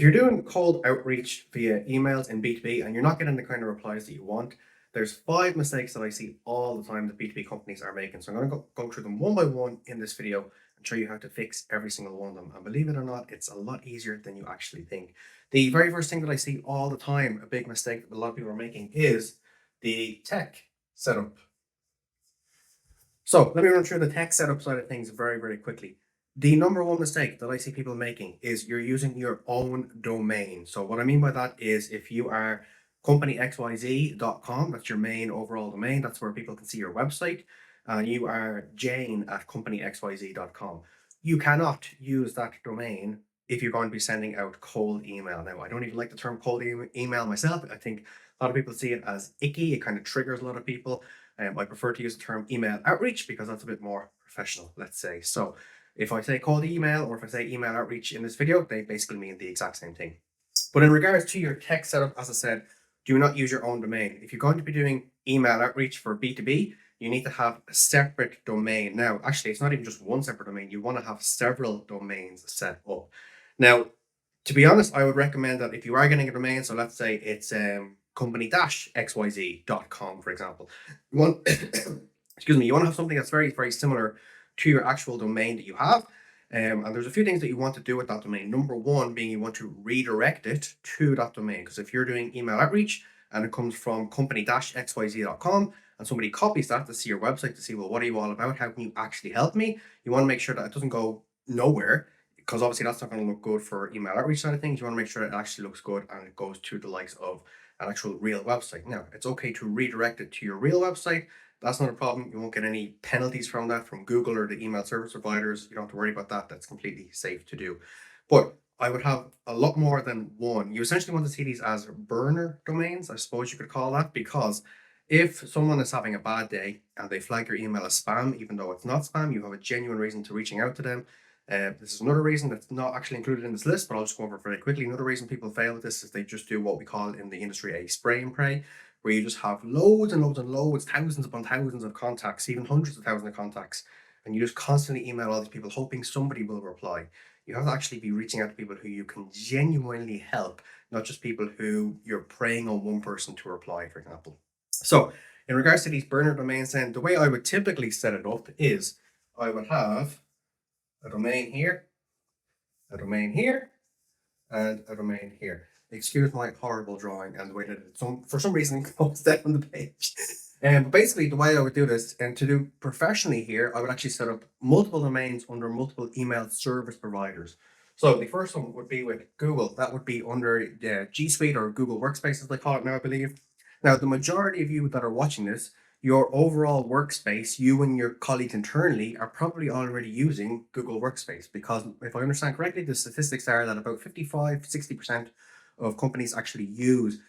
If you're doing cold outreach via emails in B2B and you're not getting the kind of replies that you want, there's 5 mistakes that I see all the time that B2B companies are making. So I'm going to go through them one by one in this video and show you how to fix every single one of them. And believe it or not, it's a lot easier than you actually think. The very first thing that I see all the time, a big mistake that a lot of people are making, is the tech setup. So let me run through the tech setup side of things very, very quickly. The number one mistake that I see people making is you're using your own domain. So what I mean by that is if you are companyxyz.com, that's your main overall domain, that's where people can see your website, and you are Jane at companyxyz.com. You cannot use that domain if you're going to be sending out cold email. Now, I don't even like the term cold email myself. I think a lot of people see it as icky. It kind of triggers a lot of people. I prefer to use the term email outreach because that's a bit more professional, let's say. So if I say cold email or if I say email outreach in this video, they basically mean the exact same thing. But in regards to your tech setup, as I said, do not use your own domain. If you're going to be doing email outreach for B2B, you need to have a separate domain. Now, actually, it's not even just one separate domain. You want to have several domains set up. Now, to be honest, I would recommend that if you are getting a domain, so let's say it's company-xyz.com, for example, you want, excuse me, you want to have something that's very, very similar to your actual domain that you have. And there's a few things that you want to do with that domain. Number one being you want to redirect it to that domain. Because if you're doing email outreach and it comes from company-xyz.com and somebody copies that to see your website to see, well, what are you all about? How can you actually help me? You want to make sure that it doesn't go nowhere, because obviously that's not going to look good for email outreach side of things. You want to make sure that it actually looks good and it goes to the likes of an actual real website. Now, it's okay to redirect it to your real website. That's not a problem. You won't get any penalties from that from Google or the email service providers. You don't have to worry about that. That's completely safe to do. But I would have a lot more than one. You essentially want to see these as burner domains, I suppose you could call that, because if someone is having a bad day and they flag your email as spam, even though it's not spam, you have a genuine reason to reaching out to them. This is another reason that's not actually included in this list, but I'll just go over it very quickly. Another reason people fail with this is they just do what we call in the industry a spray and pray, where you just have loads and loads and loads, thousands upon thousands of contacts, even hundreds of thousands of contacts, and you just constantly email all these people hoping somebody will reply. You have to actually be reaching out to people who you can genuinely help, not just people who you're preying on one person to reply, for example. So in regards to these burner domains, then the way I would typically set it up is I would have a domain here, a domain here, and a domain here. Excuse my horrible drawing and the way that it for some reason goes down on the page. But basically the way I would do this, and to do professionally here, I would actually set up multiple domains under multiple email service providers. So the first one would be with Google. That would be under G Suite or Google Workspace as they call it now, I believe. Now, the majority of you that are watching this, your overall workspace, you and your colleagues internally are probably already using Google Workspace, because if I understand correctly, the statistics are that about 55-60% of companies actually use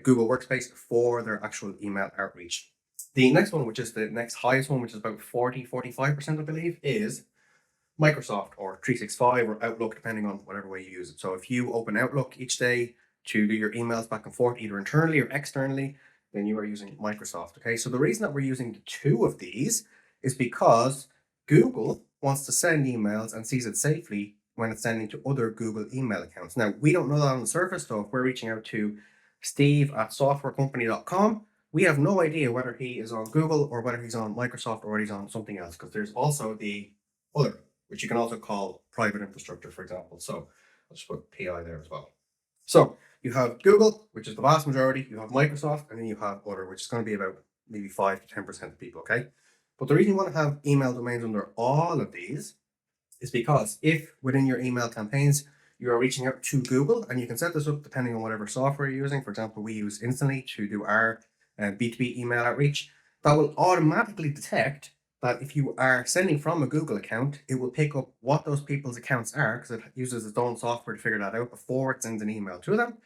Google Workspace for their actual email outreach. The next one, which is the next highest one, which is about 40-45%, I believe, is Microsoft or 365 or Outlook, depending on whatever way you use it. So if you open Outlook each day to do your emails back and forth, either internally or externally, then you are using Microsoft. Okay, so the reason that we're using the two of these is because Google wants to send emails and sees it safely when it's sending to other Google email accounts. Now, we don't know that on the surface, so if we're reaching out to Steve at softwarecompany.com, we have no idea whether he is on Google or whether he's on Microsoft or whether he's on something else, because there's also the other, which you can also call private infrastructure, for example. So I'll just put PI there as well. So you have Google, which is the vast majority, you have Microsoft, and then you have other, which is going to be about maybe 5-10% of people, okay? But the reason you want to have email domains under all of these is because if within your email campaigns, you are reaching out to Google, and you can set this up depending on whatever software you're using. For example, we use Instantly to do our B2B email outreach. That will automatically detect that if you are sending from a Google account, it will pick up what those people's accounts are, because it uses its own software to figure that out before it sends an email to them.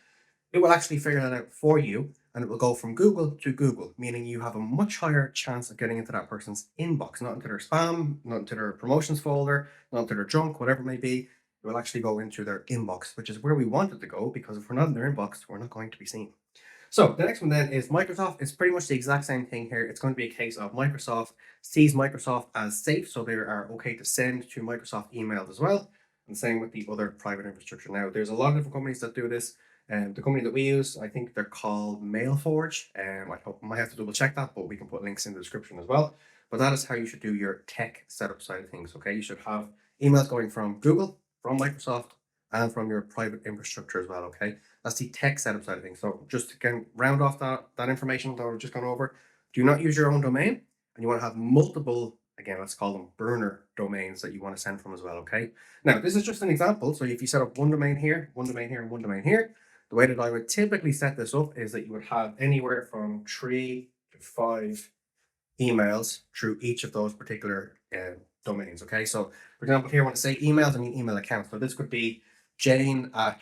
It will actually figure that out for you, and it will go from Google to Google, meaning you have a much higher chance of getting into that person's inbox, not into their spam, not into their promotions folder, not into their junk, whatever it may be. It will actually go into their inbox, which is where we want it to go, because if we're not in their inbox, we're not going to be seen. So the next one then is Microsoft. It's pretty much the exact same thing here. It's going to be a case of Microsoft sees Microsoft as safe, so they are okay to send to Microsoft emails as well. and same with the other private infrastructure. Now, there's a lot of different companies that do this. And the company that we use, I think they're called MailForge. I might have to double check that, but we can put links in the description as well. But that is how you should do your tech setup side of things. Okay, you should have emails going from Google, from Microsoft, and from your private infrastructure as well. Okay, that's the tech setup side of things. So just to kind of round off that information that we've just gone over, do not use your own domain, and you want to have multiple, again, let's call them burner domains that you want to send from as well. Okay, now this is just an example. So if you set up one domain here, one domain here, and one domain here, the way that I would typically set this up is that you would have anywhere from 3 to 5 emails through each of those particular domains. Okay, so for example, here I want to say emails, I mean email accounts. So this could be Jane at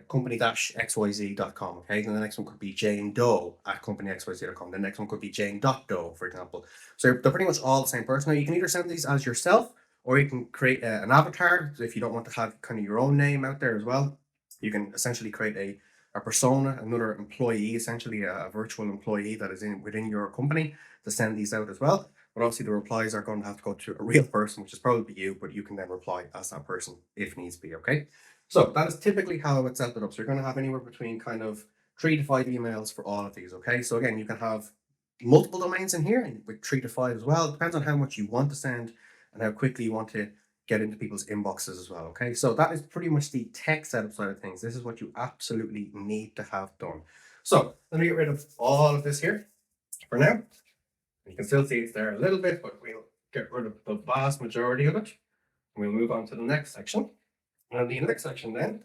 company-xyz.com. Okay, then the next one could be Jane Doe at company-xyz.com. The next one could be Jane.doe, for example. So they're pretty much all the same person. Now you can either send these as yourself, or you can create an avatar. So if you don't want to have kind of your own name out there as well, you can essentially create a persona, another employee, essentially a virtual employee that is within your company to send these out as well. But obviously the replies are going to have to go to a real person, which is probably you, but you can then reply as that person if needs be. Okay, so that is typically how I would set it up. So you're going to have anywhere between kind of 3 to 5 emails for all of these. Okay, so again, you can have multiple domains in here and with 3 to 5 as well. It depends on how much you want to send and how quickly you want to get into people's inboxes as well. Okay, so that is pretty much the tech setup side of things. This is what you absolutely need to have done. So let me get rid of all of this here for now. You can still see it's there a little bit, but we'll get rid of the vast majority of it. We'll move on to the next section. And the next section then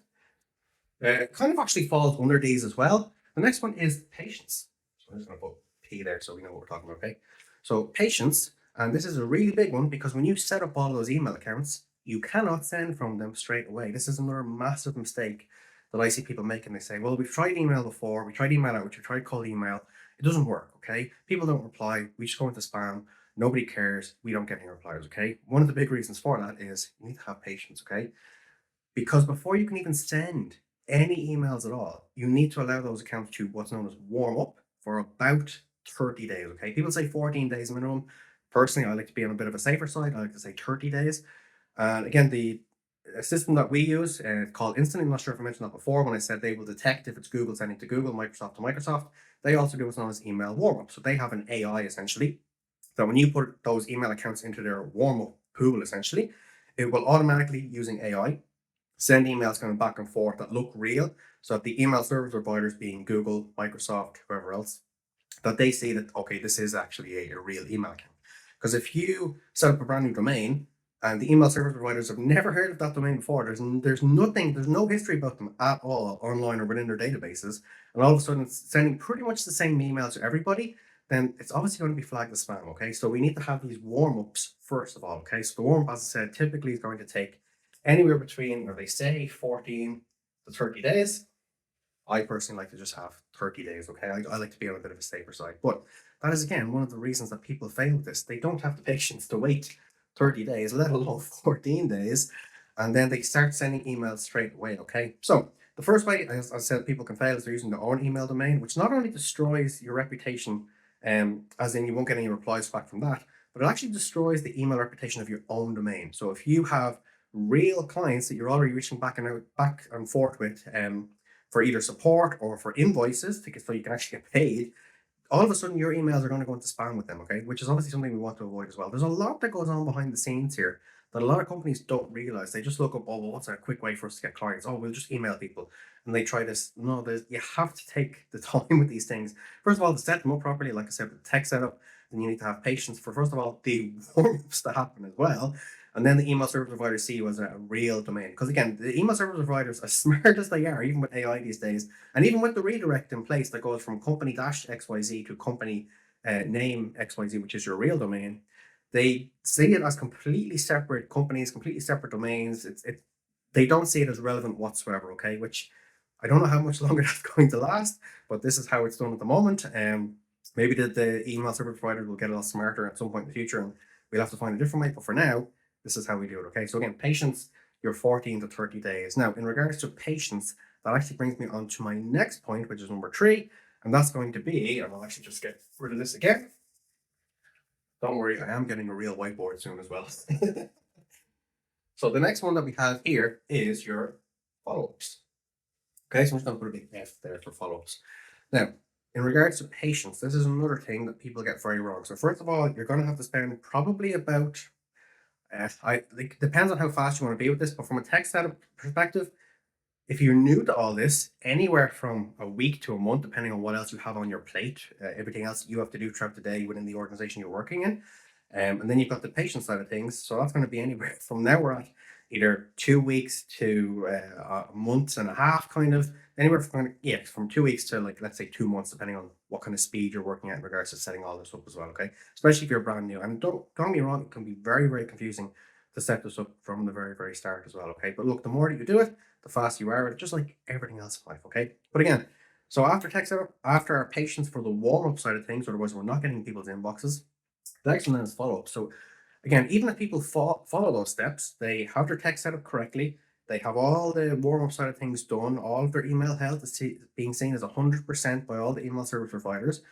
kind of actually falls under these as well. The next one is patience. So I'm just going to put P there so we know what we're talking about. Okay, so patience. And this is a really big one because when you set up all those email accounts, you cannot send from them straight away. This is another massive mistake that I see people making. They say, well, we've tried email before, we tried email outreach, we tried cold email. It doesn't work, okay? People don't reply. We just go into spam. Nobody cares. We don't get any replies, okay? One of the big reasons for that is you need to have patience, okay? Because before you can even send any emails at all, you need to allow those accounts to what's known as warm up for about 30 days, okay? People say 14 days minimum. Personally, I like to be on a bit of a safer side. I like to say 30 days. And again, the system that we use called Instant. I'm not sure if I mentioned that before when I said they will detect if it's Google sending to Google, Microsoft to Microsoft. They also do what's known as email warm up. So they have an AI essentially that when you put those email accounts into their warm up pool, essentially, it will automatically, using AI, send emails going back and forth that look real. So that the email service providers, being Google, Microsoft, whoever else, that they see that, okay, this is actually a real email account. Because if you set up a brand new domain and the email service providers have never heard of that domain before, there's no history about them at all online or within their databases, and all of a sudden it's sending pretty much the same email to everybody, then it's obviously going to be flagged as spam. Okay, so we need to have these warm-ups first of all. Okay, so the warm-up, as I said, typically is going to take anywhere between, or they say, 14 to 30 days. I personally like to just have 30 days, okay? I like to be on a bit of a safer side. But that is, again, one of the reasons that people fail with this. They don't have the patience to wait 30 days, let alone 14 days. And then they start sending emails straight away, okay? So the first way, as I said, people can fail is they're using their own email domain, which not only destroys your reputation, as in you won't get any replies back from that, but it actually destroys the email reputation of your own domain. So if you have real clients that you're already reaching back and forth with, for either support or for invoices so you can actually get paid, all of a sudden your emails are going to go into spam with them, okay? Which is obviously something we want to avoid as well. There's a lot that goes on behind the scenes here that a lot of companies don't realize. They just look up, oh, well, what's a quick way for us to get clients? Oh, we'll just email people. And they try this. No, you have to take the time with these things. First of all, to set them up properly, like I said, the tech setup, then you need to have patience for, first of all, the warm-ups to happen as well. And then the email service providers see you as a real domain. Because again, the email service providers, as smart as they are, even with AI these days, and even with the redirect in place that goes from company-xyz to company name XYZ, which is your real domain, they see it as completely separate companies, completely separate domains. They don't see it as relevant whatsoever, okay? Which I don't know how much longer that's going to last, but this is how it's done at the moment. Maybe the email service provider will get a lot smarter at some point in the future, and we'll have to find a different way. But for now, this is how we do it, okay? So again, patience, you're 14 to 30 days. Now, in regards to patience, that actually brings me on to my next point, which is number 3, and that's going to be, and I'll actually just get rid of this again. Don't worry, I am getting a real whiteboard soon as well. So the next one that we have here is your follow-ups. Okay, so I'm just going to put a big F there for follow-ups. Now, in regards to patience, this is another thing that people get very wrong. So first of all, you're going to have to spend probably about, it depends on how fast you want to be with this, but from a tech setup perspective, if you're new to all this, anywhere from a week to a month, depending on what else you have on your plate, everything else you have to do throughout the day within the organization you're working in. And then you've got the patient side of things. So that's going to be anywhere from now we're at either 2 weeks to a month and a half, kind of anywhere from from 2 weeks to like let's say 2 months, depending on what kind of speed you're working at in regards to setting all this up as well. Okay, especially if you're brand new. And don't get me wrong, it can be very very confusing to set this up from the very start as well. Okay, but look, the more that you do it, the faster you are, just like everything else in life. Okay, but again, so after tech setup, after our patience for the warm up side of things, otherwise we're not getting people's inboxes. The next one then is follow up. So again, even if people follow those steps, they have their tech set up correctly, they have all the warm up side of things done, all of their email health is being seen as 100% by all the email service providers.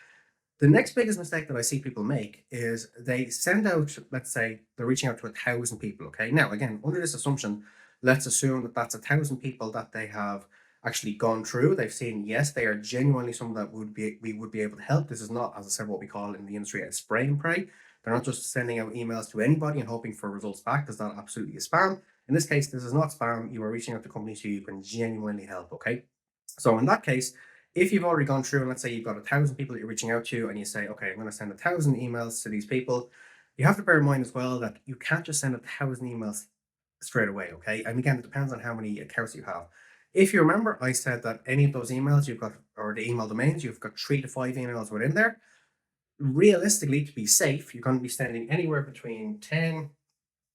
The next biggest mistake that I see people make is they send out, let's say they're reaching out to 1,000 people. Okay. Now, again, under this assumption, let's assume that that's 1,000 people that they have actually gone through. They've seen, yes, they are genuinely someone that we would be able to help. This is not, as I said, what we call in the industry a spray and pray. They're not just sending out emails to anybody and hoping for results back, because that absolutely is spam. In this case, this is not spam. You are reaching out to companies who you can genuinely help. Okay. So in that case, if you've already gone through and let's say you've got 1,000 people that you're reaching out to and you say, okay, I'm going to send 1,000 emails to these people, you have to bear in mind as well that you can't just send 1,000 emails straight away. Okay. And again, it depends on how many accounts you have. If you remember, I said that any of those emails you've got, or the email domains, you've got 3 to 5 emails within there. Realistically, to be safe, you're going to be sending anywhere between 10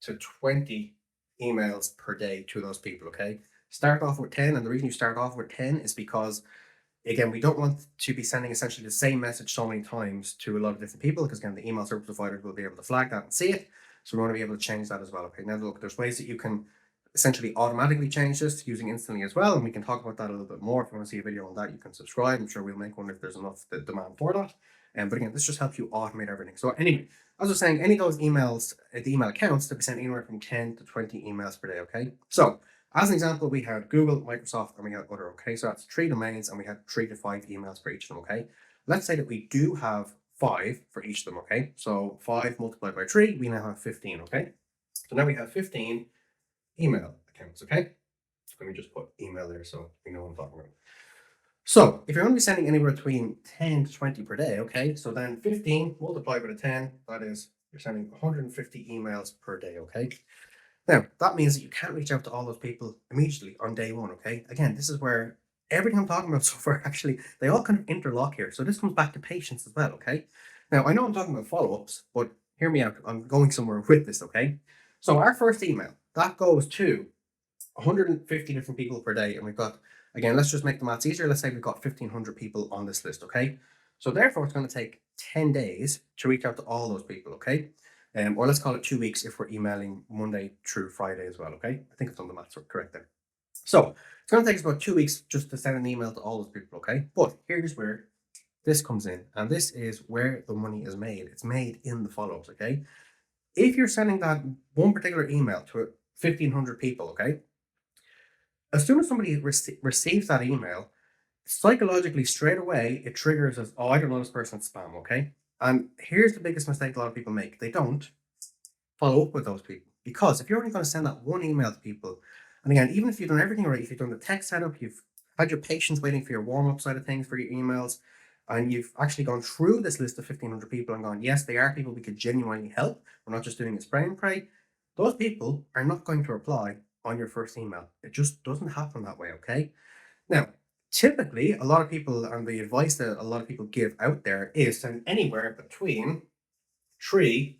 to 20 emails per day to those people. Okay. Start off with 10. And the reason you start off with 10 is because, again, we don't want to be sending essentially the same message so many times to a lot of different people, because again, the email service providers will be able to flag that and see it. So we want to be able to change that as well. Okay. Now look, there's ways that you can essentially automatically change this using instantly as well. And we can talk about that a little bit more. If you want to see a video on that, you can subscribe. I'm sure we'll make one if there's enough demand for that. But again, this just helps you automate everything. So anyway, as I was saying, any of those emails, the email accounts, to be sent anywhere from 10 to 20 emails per day. Okay. So as an example, we had Google, Microsoft, and we had other. Okay. So that's 3 domains and we had 3 to 5 emails for each of them. Okay. Let's say that we do have 5 for each of them. Okay. So 5 multiplied by 3, we now have 15. Okay. So now we have 15 email accounts. Okay. Let me just put email there so we know what I'm talking about. So if you're going to be sending anywhere between 10 to 20 per day, okay, so then 15 multiplied by the 10, that is, you're sending 150 emails per day, okay? Now, that means that you can't reach out to all those people immediately on day one, okay? Again, this is where everything I'm talking about so far, actually, they all kind of interlock here. So this comes back to patience as well, okay? Now, I know I'm talking about follow-ups, but hear me out. I'm going somewhere with this, okay? So our first email, that goes to 150 different people per day, and we've got, again, let's just make the maths easier. Let's say we've got 1,500 people on this list, okay? So therefore, it's going to take 10 days to reach out to all those people, okay? Or let's call it 2 weeks if we're emailing Monday through Friday as well, okay? I think I've done the maths correct there. So it's going to take us about 2 weeks just to send an email to all those people, okay? But here's where this comes in, and this is where the money is made. It's made in the follow-ups, okay? If you're sending that one particular email to 1,500 people, okay? As soon as somebody receives that email, psychologically straight away it triggers as, oh, I don't know, this person's spam. Okay. And here's the biggest mistake a lot of people make: they don't follow up with those people, because if you're only going to send that one email to people, and again, even if you've done everything right, if you've done the text setup, you've had your patience waiting for your warm-up side of things for your emails, and you've actually gone through this list of 1,500 people and gone, yes, they are people we could genuinely help, we're not just doing a spray and pray, those people are not going to reply on your first email. It just doesn't happen that way. Okay. Now, typically, a lot of people, and the advice that a lot of people give out there is send anywhere between 3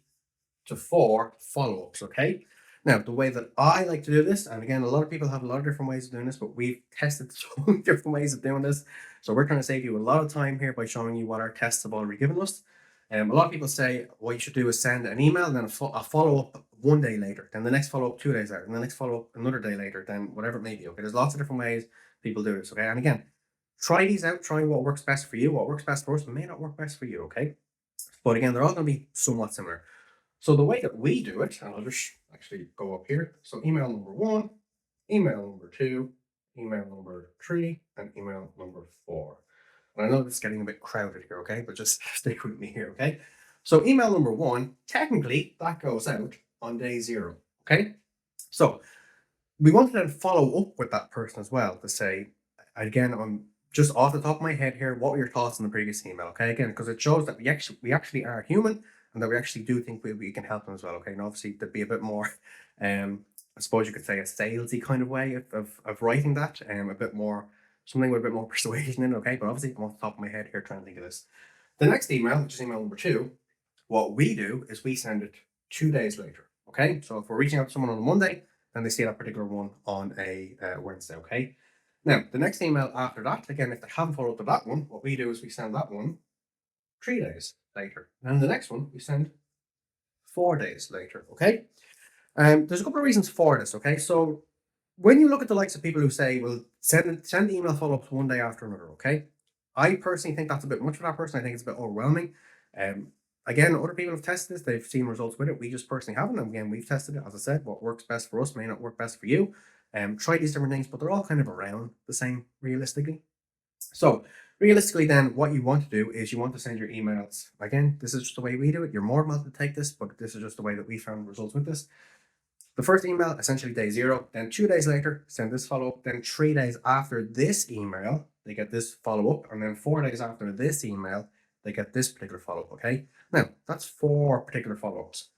to 4 follow-ups. Okay. Now, the way that I like to do this, and again, a lot of people have a lot of different ways of doing this, but we've tested so many different ways of doing this. So we're trying to save you a lot of time here by showing you what our tests have already given us. A lot of people say what you should do is send an email, then a follow-up one day later, then the next follow-up 2 days later, and the next follow-up another day later, then whatever it may be. Okay, there's lots of different ways people do this. Okay, and again, try these out, try what works best for you. What works best for us may not work best for you. Okay, but again, they're all going to be somewhat similar. So the way that we do it, and I'll just actually go up here. So email number 1, email number 2, email number 3, and email number 4. And I know this is getting a bit crowded here, okay? But just stick with me here, okay? So email number 1, technically that goes out on day 0, okay? So we want to then follow up with that person as well to say, again, I'm just off the top of my head here, what were your thoughts on the previous email? Okay, again, because it shows that we actually are human and that we actually do think we can help them as well. Okay, and obviously there'd be a bit more, I suppose you could say a salesy kind of way of writing that, a bit more something with a bit more persuasion in it. Okay, but obviously I'm off the top of my head here trying to think of this. The next email, which is email number 2, what we do is we send it 2 days later. Okay, so if we're reaching out to someone on a Monday, then they see that particular one on a Wednesday. Okay, now the next email after that, again, if they haven't followed up with that one, what we do is we send that one 3 days later, and the next one we send 4 days later. Okay, there's a couple of reasons for this. Okay, so when you look at the likes of people who say, well, send email follow-ups one day after another, okay? I personally think that's a bit much for that person. I think it's a bit overwhelming. Um, Again, other people have tested this, they've seen results with it. We just personally haven't. And again, we've tested it. As I said, what works best for us may not work best for you. Try these different things, but they're all kind of around the same realistically. So realistically, then what you want to do is you want to send your emails. Again, this is just the way we do it. You're more than welcome to take this, but this is just the way that we found results with this. The first email, essentially day 0, then 2 days later, send this follow up. Then 3 days after this email, they get this follow up. And then 4 days after this email, they get this particular follow up. Okay. Now, that's 4 particular follow ups.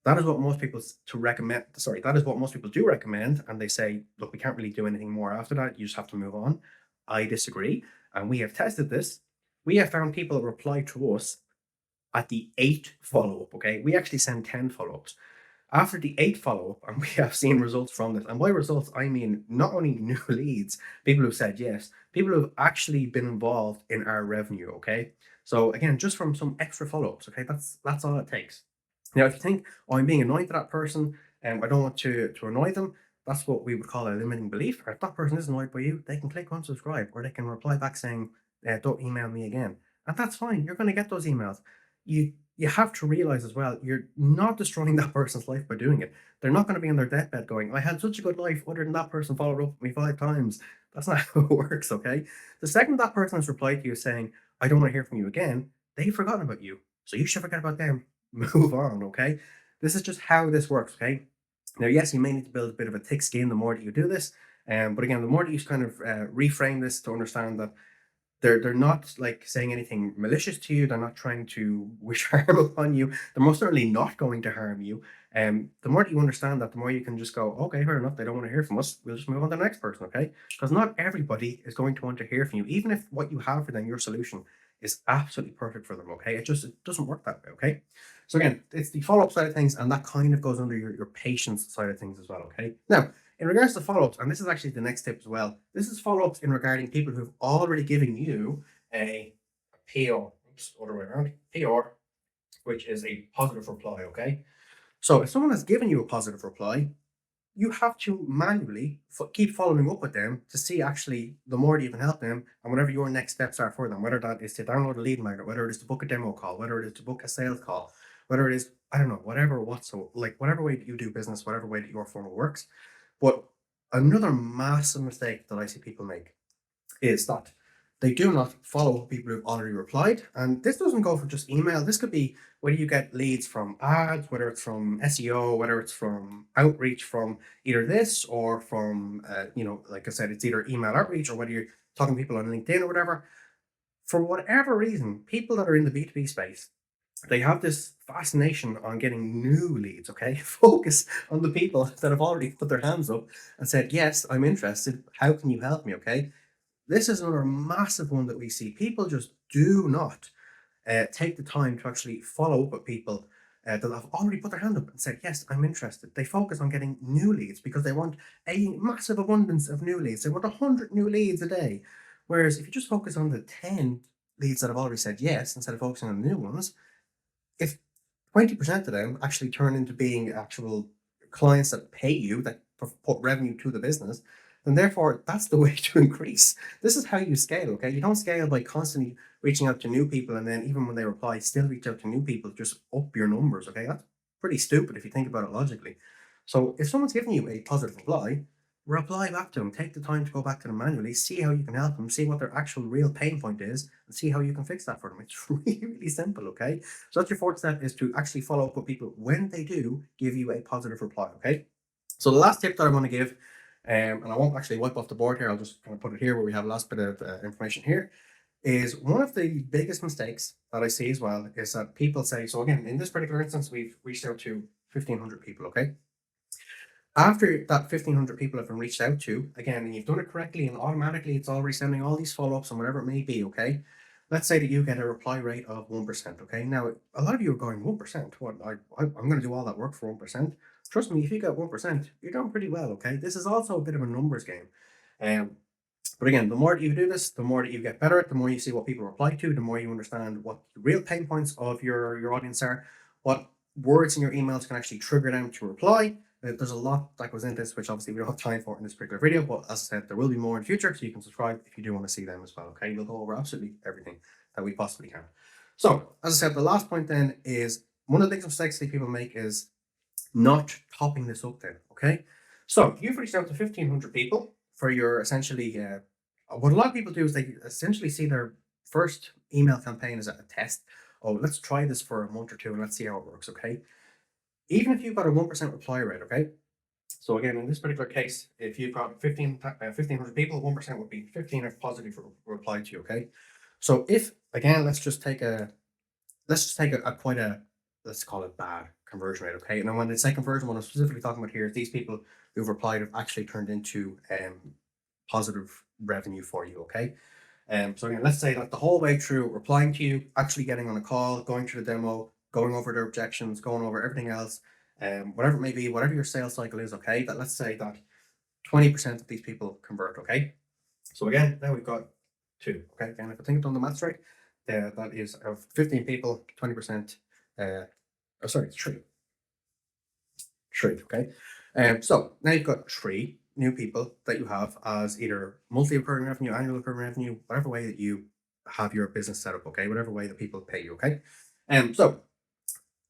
That is what most people to recommend. Sorry, that is what most people do recommend. And they say, look, we can't really do anything more after that. You just have to move on. I disagree. And we have tested this. We have found people reply to us at the 8th follow up. Okay. We actually send 10 follow ups. After the 8th follow-up, and we have seen results from this, and by results, I mean not only new leads, people who've said yes, people who have actually been involved in our revenue, okay? So again, just from some extra follow-ups, okay? That's all it takes. Now, if you think, oh, I'm being annoyed to that person, and I don't want to annoy them, that's what we would call a limiting belief. Or if that person is annoyed by you, they can click unsubscribe, or they can reply back saying, don't email me again. And that's fine. You're going to get those emails. You have to realize as well, you're not destroying that person's life by doing it. They're not going to be on their deathbed going, I had such a good life, other than that person followed up with me 5 times. That's not how it works, okay? The second that person has replied to you saying, I don't want to hear from you again, they've forgotten about you. So you should forget about them. Move on, okay? This is just how this works, okay? Now, yes, you may need to build a bit of a thick skin the more that you do this. But again, the more that you kind of reframe this to understand that they're not like saying anything malicious to you. They're not trying to wish harm upon you. They're most certainly not going to harm you. The more that you understand that, the more you can just go, okay, fair enough. They don't want to hear from us. We'll just move on to the next person, okay? Because not everybody is going to want to hear from you, even if what you have for them, your solution, is absolutely perfect for them, okay? It doesn't work that way, okay? So again, it's the follow-up side of things, and that kind of goes under your patience side of things as well, okay? Now, in regards to follow-ups, and this is actually the next tip as well, this is follow-ups in regarding people who've already given you a PR, other way around, PR, which is a positive reply, okay? So if someone has given you a positive reply, you have to manually keep following up with them to see actually the more that you can help them and whatever your next steps are for them, whether that is to download a lead magnet, whether it is to book a demo call, whether it is to book a sales call, whether it is, I don't know, whatever way that you do business, whatever way that your funnel works. But another massive mistake that I see people make is that they do not follow people who've already replied. And this doesn't go for just email. This could be whether you get leads from ads, whether it's from SEO, whether it's from outreach from either this or from, like I said, it's either email outreach or whether you're talking to people on LinkedIn or whatever. For whatever reason, people that are in the B2B space, they have this fascination on getting new leads, okay? Focus on the people that have already put their hands up and said, yes, I'm interested. How can you help me, okay? This is another massive one that we see. People just do not take the time to actually follow up with people that have already put their hand up and said, yes, I'm interested. They focus on getting new leads because they want a massive abundance of new leads. They want 100 new leads a day. Whereas if you just focus on the 10 leads that have already said yes, instead of focusing on the new ones, if 20% of them actually turn into being actual clients that pay you, that put revenue to the business, then therefore that's the way to increase. This is how you scale, okay? You don't scale by constantly reaching out to new people and then even when they reply, still reach out to new people, just up your numbers, okay? That's pretty stupid if you think about it logically. So if someone's giving you a positive reply back to them. Take the time to go back to them manually, see how you can help them, see what their actual real pain point is, and see how you can fix that for them. It's really, really simple, okay? So that's your fourth step, is to actually follow up with people when they do give you a positive reply, okay? So the last tip that I want to give, and I won't actually wipe off the board here, I'll just kind of put it here where we have the last bit of information here, is one of the biggest mistakes that I see as well is that people say, so again, in this particular instance, we've reached out to 1,500 people, okay? After that 1,500 people have been reached out to, again, and you've done it correctly and automatically it's already sending all these follow-ups and whatever it may be, okay? Let's say that you get a reply rate of 1%, okay? Now, a lot of you are going, 1%? What? I'm going to do all that work for 1%? Trust me, if you get 1%, you're doing pretty well, okay? This is also a bit of a numbers game. Um, but again, the more that you do this, the more that you get better at, the more you see what people reply to, the more you understand what the real pain points of your audience are, what words in your emails can actually trigger them to reply. There's a lot that goes into this, which obviously we don't have time for in this particular video, but as I said, there will be more in the future, so you can subscribe if you do want to see them as well, okay? We'll go over absolutely everything that we possibly can. So, as I said, the last point then is, one of the biggest mistakes that people make is not topping this up then, okay? So, you've reached out to 1,500 people for your essentially, what a lot of people do is they essentially see their first email campaign as a test. Oh, let's try this for a month or two and let's see how it works, okay? Even if you've got a 1% reply rate, okay? So again, in this particular case, if you've got 1,500 people, 1% would be 15 have positive reply to you, okay? So if, again, let's just take a quite a, let's call it bad conversion rate, okay? And when I say conversion, what I'm specifically talking about here is these people who've replied have actually turned into positive revenue for you, okay? So again, let's say that the whole way through replying to you, actually getting on a call, going through the demo, going over their objections, going over everything else, whatever it may be, whatever your sales cycle is, okay, that let's say that 20% of these people convert, okay? So again, now we've got two, okay? Again, if I think I've done the maths right, that is of 15 people, 20%, three, okay? So now you've got three new people that you have as either monthly recurring revenue, annual recurring revenue, whatever way that you have your business set up, okay? Whatever way that people pay you, okay? So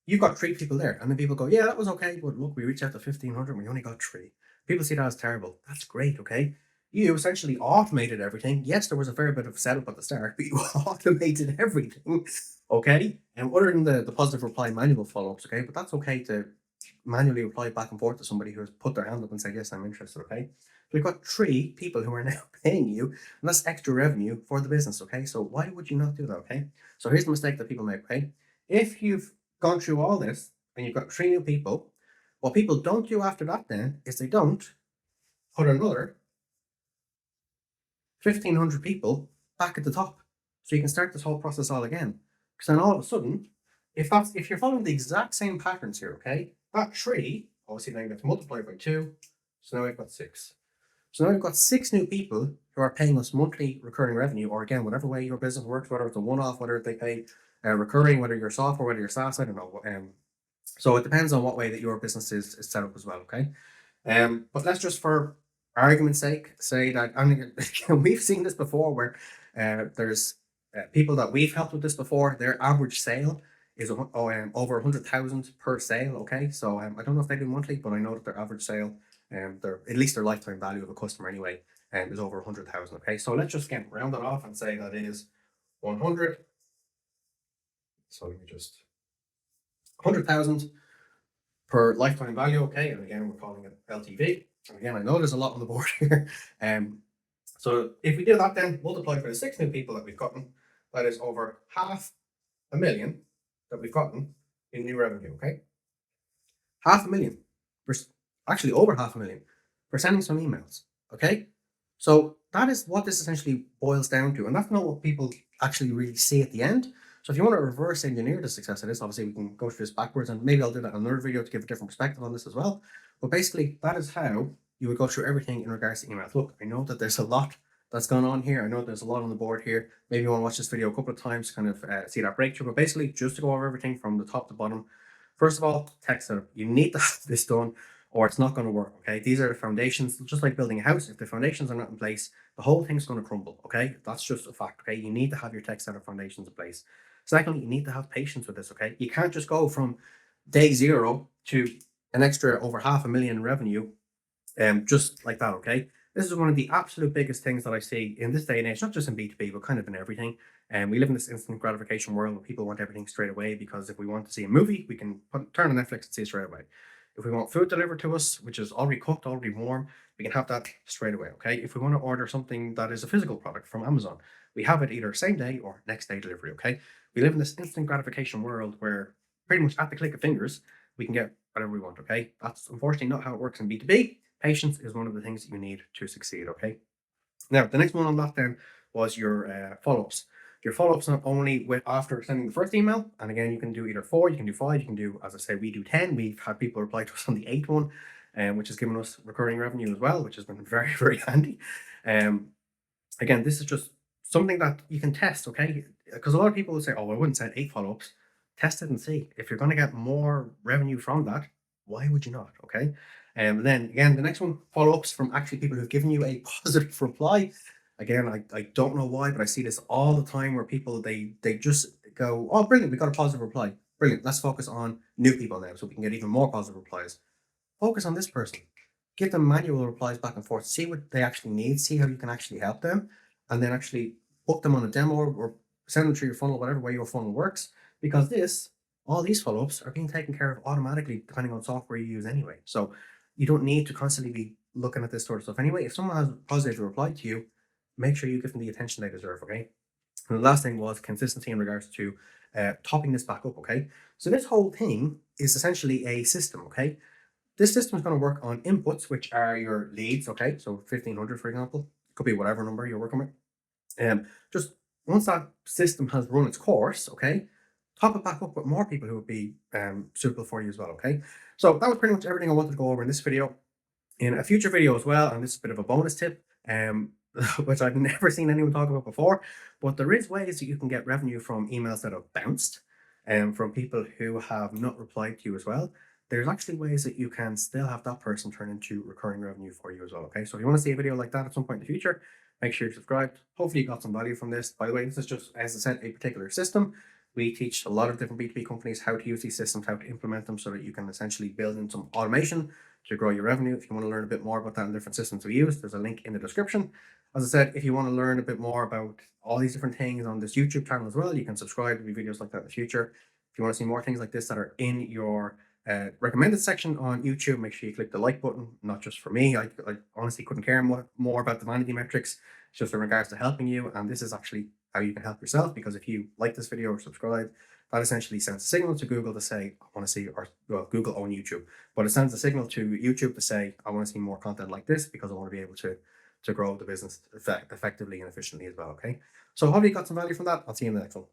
you've got three people there, and then people go, yeah, that was okay, but look, we reached out to 1,500 and we only got three. People see that as terrible. That's great, okay? You essentially automated everything. Yes, there was a fair bit of setup at the start, but you automated everything, okay? And other than the positive reply manual follow-ups, okay? But that's okay to manually reply back and forth to somebody who has put their hand up and said, yes, I'm interested, okay? We've got three people who are now paying you, and that's extra revenue for the business, okay? So why would you not do that, okay? So here's the mistake that people make, okay? If you've gone through all this and you've got three new people, what people don't do after that then is they don't put another 1,500 people back at the top. So you can start this whole process all again. Because then all of a sudden, if you're following the exact same patterns here, okay, that three, obviously now you have to multiply by two, so now we've got six. So now we've got six new people who are paying us monthly recurring revenue, or again, whatever way your business works, whether it's a one-off, whether they pay recurring, whether you're software, whether you're SaaS, I don't know. So it depends on what way that your business is set up as well, okay? But let's just, for argument's sake, say that, and we've seen this before where there's people that we've helped with this before, their average sale is over 100,000 per sale, okay? So I don't know if they do monthly, but I know that their average sale, at least their lifetime value of a customer anyway, is over 100,000, okay? So let's just get round it off and say that it is 100. So let me just, 100,000 per lifetime value, okay? And again, we're calling it LTV. And again, I know there's a lot on the board here. So if we do that, then multiply by the six new people that we've gotten, that is over 500,000 that we've gotten in new revenue, okay? 500,000. Actually over 500,000 for sending some emails, okay? So that is what this essentially boils down to. And that's not what people actually really see at the end. So if you want to reverse engineer the success of this, obviously we can go through this backwards, and maybe I'll do that in another video to give a different perspective on this as well. But basically, that is how you would go through everything in regards to emails. Look, I know that there's a lot that's going on here. I know there's a lot on the board here. Maybe you want to watch this video a couple of times to kind of see that breakthrough. But basically, just to go over everything from the top to bottom. First of all, text setup. You need to have this done, or it's not going to work, okay? These are the foundations, just like building a house. If the foundations are not in place, the whole thing's going to crumble, okay? That's just a fact, okay? You need to have your tech setup foundations in place. Secondly, you need to have patience with this, okay? You can't just go from day zero to an extra over 500,000 revenue, just like that. Okay, this is one of the absolute biggest things that I see in this day and age, not just in B2B, but kind of in everything. And we live in this instant gratification world where people want everything straight away, because if we want to see a movie, we can turn on Netflix and see it straight away. If we want food delivered to us, which is already cooked, already warm, we can have that straight away. Okay, if we want to order something that is a physical product from Amazon, we have it either same day or next day delivery. Okay, we live in this instant gratification world where pretty much at the click of fingers we can get whatever we want. Okay, that's unfortunately not how it works in B2B. Patience is one of the things that you need to succeed. Okay, now the next one on that then was your follow-ups. Your follow-ups not only with after sending the first email, and again you can do either 4, you can do 5, you can do, as I say, we do 10. We've had people reply to us on the 8th one, which has given us recurring revenue as well, which has been very, very handy. Um, Again, this is just something that you can test, okay? Because a lot of people will say, oh, I wouldn't send 8 follow-ups. Test it and see. If you're going to get more revenue from that, why would you not? Okay. And then again, the next one, follow-ups from actually people who've given you a positive reply. Again, I don't know why, but I see this all the time where people they just go, oh, brilliant, we got a positive reply. Brilliant. Let's focus on new people now so we can get even more positive replies. Focus on this person. Give them manual replies back and forth. See what they actually need. See how you can actually help them, and then actually book them on a demo or send them through your funnel, whatever way your funnel works. Because all these follow-ups are being taken care of automatically depending on software you use anyway. So you don't need to constantly be looking at this sort of stuff anyway. If someone has a positive reply to you, make sure you give them the attention they deserve. Okay. And the last thing was consistency in regards to topping this back up. Okay. So this whole thing is essentially a system. Okay, this system is going to work on inputs, which are your leads. Okay, so 1,500, for example, could be whatever number you're working with. Just once that system has run its course, okay, top it back up with more people who would be suitable for you as well. Okay, so that was pretty much everything I wanted to go over in this video. In a future video as well, and this is a bit of a bonus tip, which I've never seen anyone talk about before, but there is ways that you can get revenue from emails that have bounced, and from people who have not replied to you as well. There's actually ways that you can still have that person turn into recurring revenue for you as well. Okay, so if you want to see a video like that at some point in the future, make sure you're subscribed. Hopefully you got some value from this. By the way, this is just, as I said, a particular system. We teach a lot of different B2B companies how to use these systems, how to implement them so that you can essentially build in some automation to grow your revenue. If you want to learn a bit more about that and different systems we use, there's a link in the description. As I said, if you want to learn a bit more about all these different things on this YouTube channel as well, you can subscribe to videos like that in the future. If you want to see more things like this that are in your recommended section on YouTube, make sure you click the like button. Not just for me, I honestly couldn't care more about the vanity metrics. It's just in regards to helping you, and this is actually how you can help yourself, because if you like this video or subscribe, that essentially sends a signal to Google to say, I want to see, or well, Google own YouTube, but it sends a signal to YouTube to say, I want to see more content like this, because I want to be able to grow the business effectively and efficiently as well. Okay, so hopefully you got some value from that. I'll see you in the next one.